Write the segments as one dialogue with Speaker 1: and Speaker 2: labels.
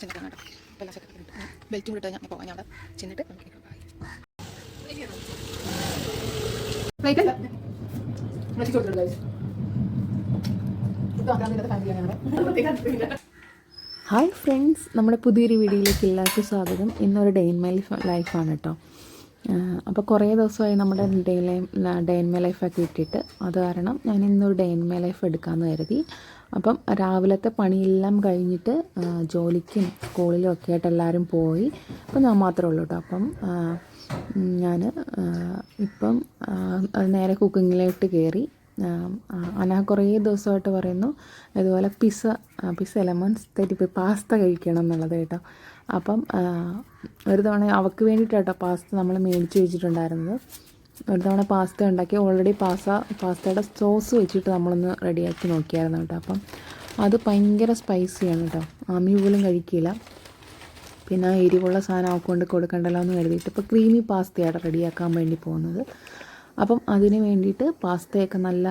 Speaker 1: ചെന്നിട്ടാണ് കേട്ടോ. അപ്പോൾ എല്ലാ സെറ്റപ്പ് ഇട്ട് ബെൽറ്റും കൂടി ഇട്ട് ഞാൻ പോകാൻ ഞാൻ അവിടെ ചെന്നിട്ട് നമുക്ക് കേൾക്കാം. ഹായ് ഫ്രണ്ട്സ്, നമ്മുടെ പുതിയൊരു വീഡിയോയിലേക്ക് എല്ലാവർക്കും സ്വാഗതം. ഇന്നൊരു ഡേ ഇൻ മൈ ലൈഫാണ് കേട്ടോ. അപ്പോൾ കുറേ ദിവസമായി നമ്മുടെ ഡേ ഇൻ മൈ ലൈഫൊക്കെ ഇട്ടിട്ട്, അത് കാരണം ഞാൻ ഇന്നൊരു ഡേ ഇൻ മൈ ലൈഫ് എടുക്കാമെന്ന് കരുതി. അപ്പം രാവിലത്തെ പണിയെല്ലാം കഴിഞ്ഞിട്ട് ജോലിക്കും സ്കൂളിലും ഒക്കെ ആയിട്ട് എല്ലാവരും പോയി. അപ്പം ഞാൻ മാത്രമേ ഉള്ളൂ കേട്ടോ. അപ്പം ഞാൻ ഇപ്പം നേരെ കുക്കിങ്ങിലോട്ട് കയറി. അന കുറേ ദിവസമായിട്ട് പറയുന്നു ഇതുപോലെ പിസ്സ ലെമൺസ് തെറ്റിപ്പോയി പാസ്ത കഴിക്കണം എന്നുള്ളത് കേട്ടോ. അപ്പം ഒരു തവണ അവൾക്ക് വേണ്ടിയിട്ടാട്ടോ പാസ്ത നമ്മൾ മേടിച്ച് വെച്ചിട്ടുണ്ടായിരുന്നത്. ഒരു തവണ പാസ്ത ഉണ്ടാക്കി ഓൾറെഡി പാസ്തയുടെ സോസ് വെച്ചിട്ട് നമ്മളൊന്ന് റെഡിയാക്കി നോക്കിയായിരുന്നു കേട്ടോ. അപ്പം അത് ഭയങ്കര സ്പൈസിയാണ് കേട്ടോ. ആമി പോലും കഴിക്കില്ല. പിന്നെ എരിവുള്ള സാധനം അവൾക്ക് കൊടുക്കണ്ടല്ലോ എന്ന് കരുതിയിട്ട് ഇപ്പോൾ ക്രീമി പാസ്തയാണ് റെഡിയാക്കാൻ വേണ്ടി പോകുന്നത്. അപ്പം അതിന് വേണ്ടിയിട്ട് പാസ്തയൊക്കെ നല്ല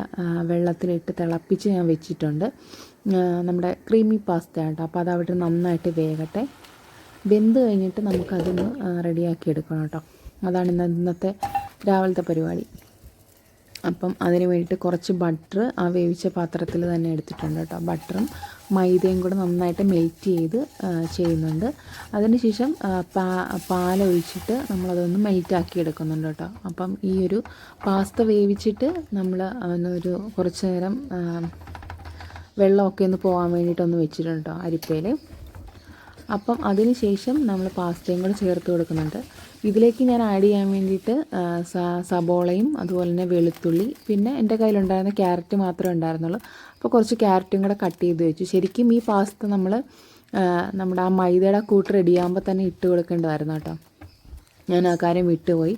Speaker 1: വെള്ളത്തിലിട്ട് തിളപ്പിച്ച് ഞാൻ വെച്ചിട്ടുണ്ട്. നമ്മുടെ ക്രീമി പാസ്തയാണ് കേട്ടോ. അപ്പോൾ അതവിടെ നന്നായിട്ട് വേകട്ടെ. വെന്ത് കഴിഞ്ഞിട്ട് നമുക്കതൊന്ന് റെഡിയാക്കി എടുക്കണം കേട്ടോ. അതാണ് ഇന്നത്തെ രാവിലത്തെ പരിപാടി. അപ്പം അതിന് വേണ്ടിയിട്ട് കുറച്ച് ബട്ടർ ആ വേവിച്ച പാത്രത്തിൽ തന്നെ എടുത്തിട്ടുണ്ട് കേട്ടോ. ബട്ടറും മൈദയും കൂടെ നന്നായിട്ട് മെൽറ്റ് ചെയ്ത് ചെയ്യുന്നുണ്ട്. അതിനുശേഷം പാലൊഴിച്ചിട്ട് നമ്മളതൊന്ന് മെൽറ്റാക്കി എടുക്കുന്നുണ്ട് കേട്ടോ. അപ്പം ഈ ഒരു പാസ്ത വേവിച്ചിട്ട് നമ്മൾ ഒരു കുറച്ച് നേരം വെള്ളമൊക്കെ ഒന്ന് പോകാൻ വേണ്ടിയിട്ടൊന്ന് വെച്ചിട്ടുണ്ട് കേട്ടോ അരിപ്പയിൽ. അപ്പം അതിന് ശേഷം നമ്മൾ പാസ്തയും കൂടെ ചേർത്ത് കൊടുക്കുന്നുണ്ട്. ഇതിലേക്ക് ഞാൻ ആഡ് ചെയ്യാൻ വേണ്ടിയിട്ട് സബോളയും അതുപോലെ തന്നെ വെളുത്തുള്ളി, പിന്നെ എൻ്റെ കയ്യിലുണ്ടായിരുന്ന ക്യാരറ്റ് മാത്രമേ ഉണ്ടായിരുന്നുള്ളൂ. അപ്പോൾ കുറച്ച് ക്യാരറ്റും കൂടെ കട്ട് ചെയ്ത് വെച്ചു. ശരിക്കും ഈ പാസ്ത നമ്മൾ നമ്മുടെ ആ മൈദയുടെ കൂട്ട് റെഡിയാകുമ്പോൾ തന്നെ ഇട്ട് കൊടുക്കേണ്ടതായിരുന്നു കേട്ടോ. ഞാൻ ആ കാര്യം വിട്ടുപോയി.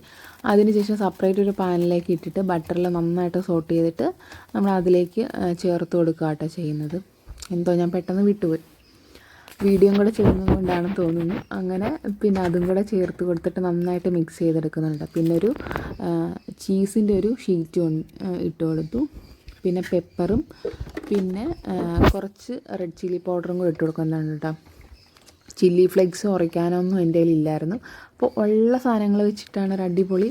Speaker 1: അതിനുശേഷം സെപ്പറേറ്റ് ഒരു പാനിലേക്ക് ഇട്ടിട്ട് ബട്ടറിൽ നന്നായിട്ട് സോട്ട് ചെയ്തിട്ട് നമ്മൾ അതിലേക്ക് ചേർത്ത് കൊടുക്കുക കേട്ടോ ചെയ്യുന്നത്. എന്തോ ഞാൻ പെട്ടെന്ന് വിട്ടുപോയി. വീഡിയോ കൂടെ ചെയ്യുന്നത് കൊണ്ടാണെന്ന് തോന്നുന്നു. അങ്ങനെ പിന്നെ അതും കൂടെ ചേർത്ത് കൊടുത്തിട്ട് നന്നായിട്ട് മിക്സ് ചെയ്തെടുക്കുന്നുണ്ട്. പിന്നെ ഒരു ചീസിൻ്റെ ഒരു ഷീറ്റും ഇട്ട് കൊടുത്തു. പിന്നെ പെപ്പറും പിന്നെ കുറച്ച് റെഡ് ചില്ലി പൗഡറും കൂടെ ഇട്ട് കൊടുക്കുന്നുണ്ട് കേട്ടോ. ചില്ലി ഫ്ലേക്സ് ഉറയ്ക്കാനൊന്നും എൻ്റെ കയ്യിലില്ലായിരുന്നു. അപ്പോൾ ഉള്ള സാധനങ്ങൾ വെച്ചിട്ടാണ് ഒരു അടിപൊളി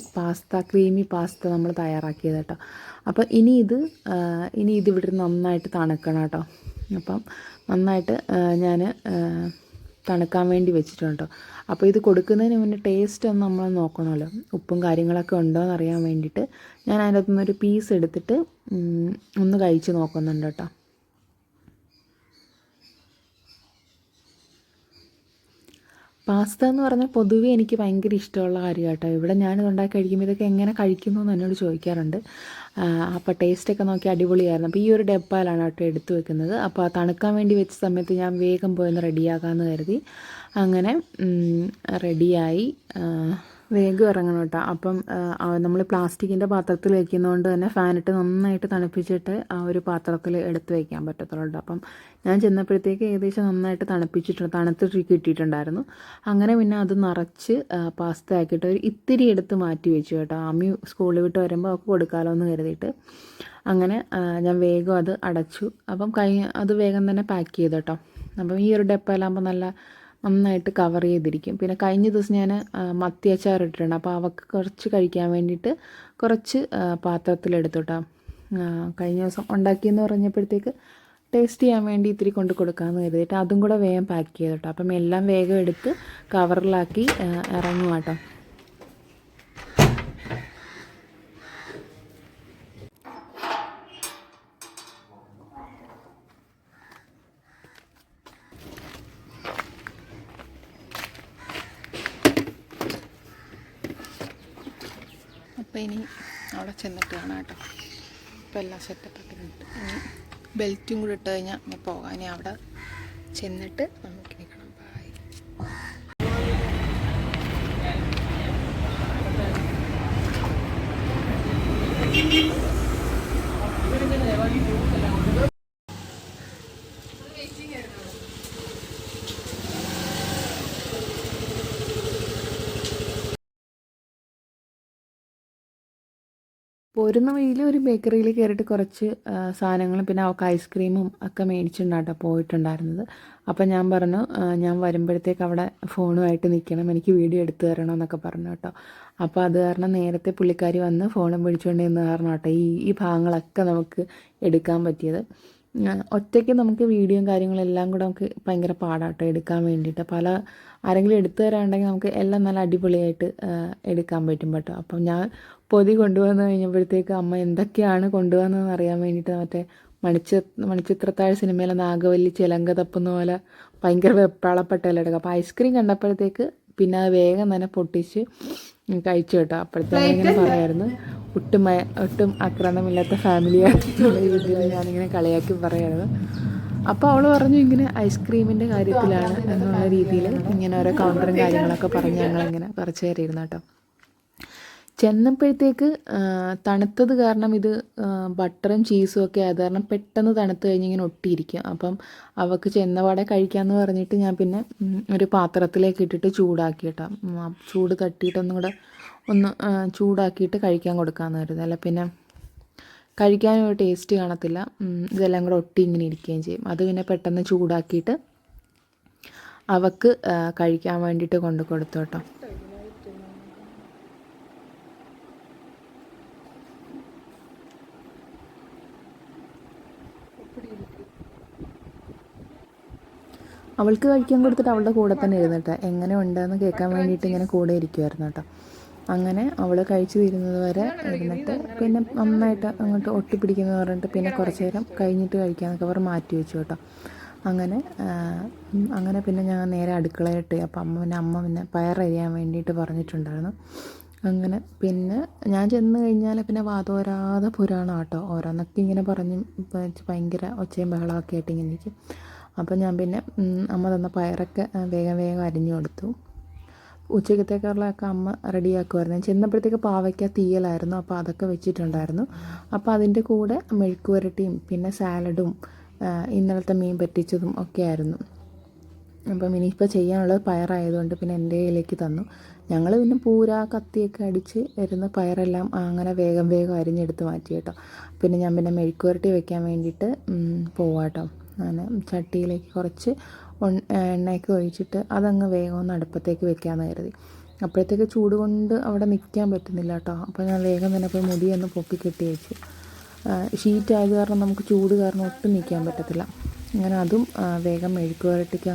Speaker 1: ക്രീമി പാസ്ത നമ്മൾ തയ്യാറാക്കിയത് കേട്ടോ. അപ്പോൾ ഇനി ഇത് ഇവിടെ നന്നായിട്ട് തണുക്കണം കേട്ടോ. അപ്പം നന്നായിട്ട് ഞാൻ തണുക്കാൻ വേണ്ടി വെച്ചിട്ടുണ്ട് കേട്ടോ. അപ്പോൾ ഇത് കൊടുക്കുന്നതിന് മുന്നേ ടേസ്റ്റ് ഒന്ന് നമ്മൾ നോക്കണമല്ലോ, ഉപ്പും കാര്യങ്ങളൊക്കെ ഉണ്ടോ എന്ന് അറിയാൻ വേണ്ടിയിട്ട് ഞാൻ അതിൻ്റെ അകത്തുനിന്നൊരു പീസ് എടുത്തിട്ട് ഒന്ന് കഴിച്ച് നോക്കുന്നുണ്ട് കേട്ടോ. പാസ്ത എന്ന് പറഞ്ഞാൽ പൊതുവേ എനിക്ക് ഭയങ്കര ഇഷ്ടമുള്ള കാര്യം കേട്ടോ. ഇവിടെ ഞാനിത് ഉണ്ടാക്കി കഴിക്കുമ്പോൾ ഇതൊക്കെ എങ്ങനെ കഴിക്കുന്നു എന്ന് എന്നോട് ചോദിക്കാറുണ്ട്. അപ്പോൾ ടേസ്റ്റൊക്കെ നോക്കി അടിപൊളിയായിരുന്നു. അപ്പോൾ ഈ ഒരു ഡബ്ബയിലാണ് കേട്ടോ എടുത്തു വെക്കുന്നത്. അപ്പോൾ തണുക്കാൻ വേണ്ടി വെച്ച സമയത്ത് ഞാൻ വേഗം പോയൊന്ന് റെഡിയാക്കാമെന്ന് കരുതി. അങ്ങനെ റെഡിയായി വേഗം ഇറങ്ങണം കേട്ടോ. അപ്പം നമ്മൾ പ്ലാസ്റ്റിക്കിൻ്റെ പാത്രത്തിൽ വയ്ക്കുന്നതുകൊണ്ട് തന്നെ ഫാനിട്ട് നന്നായിട്ട് തണുപ്പിച്ചിട്ട് ആ ഒരു പാത്രത്തിൽ എടുത്ത് വയ്ക്കാൻ പറ്റത്തുള്ളൂ കേട്ടോ. അപ്പം ഞാൻ ചെന്നപ്പോഴത്തേക്ക് ഏകദേശം നന്നായിട്ട് തണുത്തിട്ട് കിട്ടിയിട്ടുണ്ടായിരുന്നു. അങ്ങനെ പിന്നെ അത് നിറച്ച് പാസ്ത ആക്കിയിട്ട് ഒരു ഇത്തിരി എടുത്ത് മാറ്റി വെച്ചു കേട്ടോ. ആമി സ്കൂളിൽ വിട്ട് വരുമ്പോൾ അവൾക്ക് കൊടുക്കാമല്ലോ എന്ന് കരുതിയിട്ട്. അങ്ങനെ ഞാൻ വേഗം അത് അടച്ചു. അപ്പം അത് വേഗം തന്നെ പാക്ക് ചെയ്തു കേട്ടോ. അപ്പം ഈ ഒരു ഡപ്പയിലാകുമ്പോൾ നന്നായിട്ട് കവർ ചെയ്തിരിക്കും. പിന്നെ കഴിഞ്ഞ ദിവസം ഞാൻ മത്തി അച്ചാർ ഇട്ടിട്ടുണ്ട്. അപ്പോൾ അവൾക്ക് കുറച്ച് കഴിക്കാൻ വേണ്ടിയിട്ട് കുറച്ച് പാത്രത്തിലെടുത്തു കേട്ടോ. കഴിഞ്ഞ ദിവസം ഉണ്ടാക്കിയെന്ന് പറഞ്ഞപ്പോഴത്തേക്ക് ടേസ്റ്റ് ചെയ്യാൻ വേണ്ടി ഇത്തിരി കൊണ്ട് കൊടുക്കാമെന്ന് കരുതിയിട്ട് അതും കൂടെ വേഗം പാക്ക് ചെയ്തു കേട്ടോ. അപ്പം എല്ലാം വേഗം എടുത്ത് കവറിലാക്കി ഇറങ്ങുക കേട്ടോ. അപ്പോൾ ഇനി അവിടെ ചെന്നിട്ട് കാണാം കേട്ടോ. ഇപ്പോൾ എല്ലാം സെറ്റപ്പൊക്കെ ഉണ്ട്. ഇനി ബെൽറ്റും കൂടി ഇട്ട് കഴിഞ്ഞാൽ പോകാം. ഇനി അവിടെ ചെന്നിട്ട് നമുക്ക് നിൽക്കണം. ബൈ. പോരുന്ന വഴിയിൽ ഒരു ബേക്കറിയിൽ കയറിയിട്ട് കുറച്ച് സാധനങ്ങളും പിന്നെ അവൾക്ക് ഐസ്ക്രീമും ഒക്കെ മേടിച്ചിട്ടുണ്ടാട്ടോ പോയിട്ടുണ്ടായിരുന്നത്. അപ്പം ഞാൻ പറഞ്ഞു ഞാൻ വരുമ്പോഴത്തേക്ക് അവിടെ ഫോണുമായിട്ട് നിൽക്കണം, എനിക്ക് വീഡിയോ എടുത്തു തരണം എന്നൊക്കെ പറഞ്ഞു കേട്ടോ. അപ്പോൾ അത് കാരണം നേരത്തെ പുള്ളിക്കാരി വന്ന് ഫോണും പിടിച്ചുകൊണ്ട് നിന്ന് കാരണം കേട്ടോ ഈ ഭാഗങ്ങളൊക്കെ നമുക്ക് എടുക്കാൻ പറ്റിയത്. ഒറ്റയ്ക്ക് നമുക്ക് വീഡിയോയും കാര്യങ്ങളെല്ലാം കൂടെ നമുക്ക് ഭയങ്കര പാടാട്ടോ എടുക്കാൻ വേണ്ടിയിട്ട്. ആരെങ്കിലും എടുത്തു തരാനുണ്ടെങ്കിൽ നമുക്ക് എല്ലാം നല്ല അടിപൊളിയായിട്ട് എടുക്കാൻ പറ്റും കേട്ടോ. അപ്പം ഞാൻ പൊതി കൊണ്ടുവന്ന് കഴിഞ്ഞപ്പോഴത്തേക്ക് അമ്മ എന്തൊക്കെയാണ് കൊണ്ടുവന്നതെന്ന് അറിയാൻ വേണ്ടിയിട്ട് മറ്റേ മണിച്ചിത്രത്താഴ് സിനിമയിലെ നാഗവല്ലി ചിലങ്ക തപ്പുന്ന പോലെ ഭയങ്കര വെപ്രാളപ്പെട്ടെല്ലാം എടുക്കുക. അപ്പോൾ ഐസ്ക്രീം കണ്ടപ്പോഴത്തേക്ക് പിന്നെ അത് വേഗം തന്നെ പൊട്ടിച്ച് കഴിച്ചു കേട്ടോ. അപ്പോഴത്തേക്കും ഇങ്ങനെ പറയായിരുന്നു, ഒട്ടും ആക്രമണമില്ലാത്ത ഫാമിലിയായിട്ടുള്ള രീതിയിൽ ഞാനിങ്ങനെ കളിയാക്കി പറയായിരുന്നു. അപ്പോൾ അവൾ പറഞ്ഞു ഇങ്ങനെ ഐസ്ക്രീമിൻ്റെ കാര്യത്തിലാണ് എന്നുള്ള രീതിയിൽ ഇങ്ങനെ ഓരോ കൗണ്ടറും കാര്യങ്ങളൊക്കെ പറഞ്ഞ് ഞങ്ങളിങ്ങനെ കുറച്ച് നേരം ഇരുന്നു കേട്ടോ. ചെന്നപ്പോഴത്തേക്ക് തണുത്തത് കാരണം ഇത് ബട്ടറും ചീസും ഒക്കെ ആയത് കാരണം പെട്ടെന്ന് തണുത്ത് കഴിഞ്ഞ് ഇങ്ങനെ ഒട്ടിയിരിക്കും. അപ്പം അവൾക്ക് ചെന്നപാടെ കഴിക്കാമെന്ന് പറഞ്ഞിട്ട് ഞാൻ പിന്നെ ഒരു പാത്രത്തിലേക്ക് ഇട്ടിട്ട് ചൂടാക്കി കേട്ടോ. ചൂട് തട്ടിയിട്ടൊന്നും കൂടെ ഒന്ന് ചൂടാക്കിയിട്ട് കഴിക്കാൻ കൊടുക്കാമെന്ന് കരുതി. അല്ല പിന്നെ കഴിക്കാനും ഒരു ടേസ്റ്റ് കാണത്തില്ല, ഇതെല്ലാം കൂടെ ഒട്ടി ഇങ്ങനെ ഇരിക്കുകയും ചെയ്യും. അത് പിന്നെ പെട്ടെന്ന് ചൂടാക്കിയിട്ട് അവൾക്ക് കഴിക്കാൻ വേണ്ടിയിട്ട് കൊണ്ട് കൊടുത്തു കേട്ടോ. അവൾക്ക് കഴിക്കാൻ കൊടുത്തിട്ട് അവളുടെ കൂടെ തന്നെ ഇരുന്നിട്ട് എങ്ങനെ ഉണ്ടെന്ന് കേൾക്കാൻ വേണ്ടിയിട്ട് ഇങ്ങനെ കൂടെ ഇരിക്കുമായിരുന്നു കേട്ടോ. അങ്ങനെ അവൾ കഴിച്ചു തീരുന്നത് വരെ ഇരുന്നിട്ട് പിന്നെ നന്നായിട്ട് അങ്ങോട്ട് ഒട്ടിപ്പിടിക്കുന്നത് പറഞ്ഞിട്ട് പിന്നെ കുറച്ച് നേരം കഴിഞ്ഞിട്ട് കഴിക്കാമെന്നൊക്കെ അവർ മാറ്റി വെച്ചു കേട്ടോ. അങ്ങനെ പിന്നെ ഞാൻ നേരെ അടുക്കളയിട്ട് അപ്പം അമ്മ പിന്നെ പയറരിയാൻ വേണ്ടിയിട്ട് പറഞ്ഞിട്ടുണ്ടായിരുന്നു. അങ്ങനെ പിന്നെ ഞാൻ ചെന്ന് കഴിഞ്ഞാൽ പിന്നെ വാതോരാതെ പുരാണം കേട്ടോ. ഓരോന്നൊക്കെ ഇങ്ങനെ പറഞ്ഞ് ഭയങ്കര ഒച്ചയും ബഹളമൊക്കെ ആയിട്ട് ഇങ്ങനെ ഇരിക്കും. അപ്പം ഞാൻ പിന്നെ അമ്മ തന്ന പയറൊക്കെ വേഗം അരിഞ്ഞു കൊടുത്തു. ഉച്ചക്കത്തേക്കുള്ളതൊക്കെ അമ്മ റെഡിയാക്കുമായിരുന്നു. ചെന്നപ്പോഴത്തേക്ക് പാവയ്ക്ക തീയലായിരുന്നു, അപ്പോൾ അതൊക്കെ വെച്ചിട്ടുണ്ടായിരുന്നു. അപ്പോൾ അതിൻ്റെ കൂടെ മെഴുക്ക് പുരട്ടിയും പിന്നെ സാലഡും ഇന്നലത്തെ മീൻ പറ്റിച്ചതും ഒക്കെ ആയിരുന്നു. അപ്പം ഇനിയിപ്പോൾ ചെയ്യാനുള്ളത് പയറായതുകൊണ്ട് പിന്നെ എൻ്റെ കയ്യിലേക്ക് തന്നു. ഞങ്ങൾ പിന്നെ പൂര കത്തിയൊക്കെ അടിച്ച് വരുന്ന പയറെല്ലാം അങ്ങനെ വേഗം അരിഞ്ഞെടുത്ത് മാറ്റി കേട്ടോ. പിന്നെ ഞാൻ പിന്നെ മെഴുക്ക് പുരട്ടി വെക്കാൻ വേണ്ടിയിട്ട് പോവാട്ടോ. അങ്ങനെ ചട്ടിയിലേക്ക് കുറച്ച് എണ്ണയൊക്കെ ഒഴിച്ചിട്ട് അതങ്ങ് വേഗം ഒന്ന് അടുപ്പത്തേക്ക് വെക്കാമെന്ന് കരുതി. അപ്പോഴത്തേക്ക് ചൂട് കൊണ്ട് അവിടെ നിൽക്കാൻ പറ്റുന്നില്ല കേട്ടോ. അപ്പോൾ ഞാൻ വേഗം തന്നെ പോയി മുടിയൊന്ന് പൊക്കി കെട്ടി വെച്ചു. ഷീറ്റ് ആയത് കാരണം നമുക്ക് ചൂട് കാരണം ഒട്ടും നിൽക്കാൻ പറ്റത്തില്ല. അങ്ങനെ അതും വേഗം മെഴുക്ക് പുരട്ടിക്ക്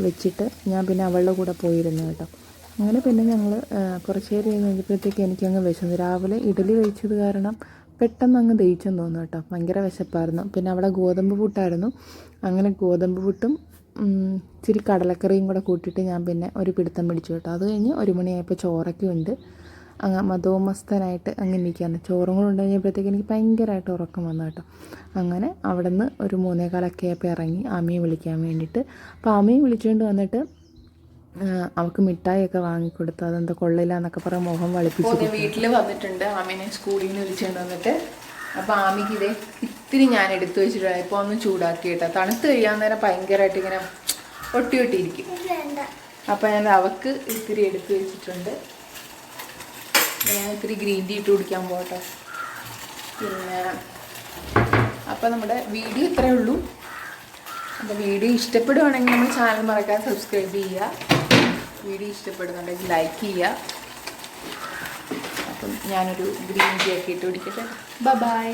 Speaker 1: വെച്ചിട്ട് ഞാൻ പിന്നെ അവളുടെ കൂടെ പോയിരുന്നു കേട്ടോ. അങ്ങനെ പിന്നെ ഞങ്ങൾ കുറച്ച് നേരം കഴിഞ്ഞപ്പോഴത്തേക്ക് എനിക്കങ്ങ് വിശന്നു. രാവിലെ ഇഡലി കഴിച്ചത് കാരണം പെട്ടെന്ന് അങ്ങ് ദഹിച്ചെന്ന് തോന്നുന്നു കേട്ടോ. ഭയങ്കര വിശപ്പായിരുന്നു. പിന്നെ അവിടെ ഗോതമ്പ് പുട്ടായിരുന്നു. അങ്ങനെ ഗോതമ്പ് പുട്ടും ഇച്ചിരി കടലക്കറിയും കൂടെ കൂട്ടിയിട്ട് ഞാൻ പിന്നെ ഒരു പിടുത്തം പിടിച്ചു കേട്ടോ. അത് കഴിഞ്ഞ് 1 മണിയായപ്പോൾ ചോറൊക്കെ ഉണ്ട് അങ്ങ് മധോമസ്തനായിട്ട് അങ്ങനെ ഇരിക്കുകയാണ്. ചോറും കൂടെ ഉണ്ട് കഴിഞ്ഞപ്പോഴത്തേക്ക് എനിക്ക് ഭയങ്കരമായിട്ട് ഉറക്കം വന്നു കേട്ടോ. അങ്ങനെ അവിടെ നിന്ന് ഒരു 3:15 ആയപ്പോൾ ഇറങ്ങി ആമിയെ വിളിക്കാൻ വേണ്ടിയിട്ട്. അപ്പോൾ ആമിയെ വിളിച്ചുകൊണ്ട് വന്നിട്ട് അവൾക്ക് മിഠായിയൊക്കെ വാങ്ങിക്കൊടുത്തു. അതെന്താ കൊള്ളില്ല എന്നൊക്കെ പറഞ്ഞ് മുഖം വളിപ്പിച്ചു. വീട്ടിൽ വന്നിട്ടുണ്ട് ആമീനെ സ്കൂളിൽ നിന്ന് വിളിച്ചുകൊണ്ട് വന്നിട്ട്. അപ്പോൾ ആമിക്ക് ഇതേ ഇത്തിരി ഞാൻ എടുത്തു വെച്ചിട്ടുണ്ട്. ഇപ്പോൾ ഒന്ന് ചൂടാക്കി കേട്ടോ. തണുത്ത് കഴിയാൻ നേരം ഭയങ്കരമായിട്ട് ഇങ്ങനെ ഒട്ടിയിരിക്കും. അപ്പോൾ ഞാൻ അവൾക്ക് ഇത്തിരി എടുത്തു വെച്ചിട്ടുണ്ട്. ഞാൻ ഇത്തിരി ഗ്രീൻ ടീ ഇട്ട് കുടിക്കാൻ പോകട്ടോ. പിന്നെ അപ്പോൾ നമ്മുടെ വീഡിയോ ഇത്രയേ ഉള്ളൂ. അപ്പോൾ വീഡിയോ ഇഷ്ടപ്പെടുവാണെങ്കിൽ നമ്മൾ ചാനൽ മറക്കാതെ സബ്സ്ക്രൈബ് ചെയ്യുക. വീഡിയോ ഇഷ്ടപ്പെടുന്നുണ്ടെങ്കിൽ ലൈക്ക് ചെയ്യുക. അപ്പം ഞാനൊരു ഗ്രീൻ ടീ ഒക്കെ ഇട്ട് കുടിക്കട്ടെ. ബൈ.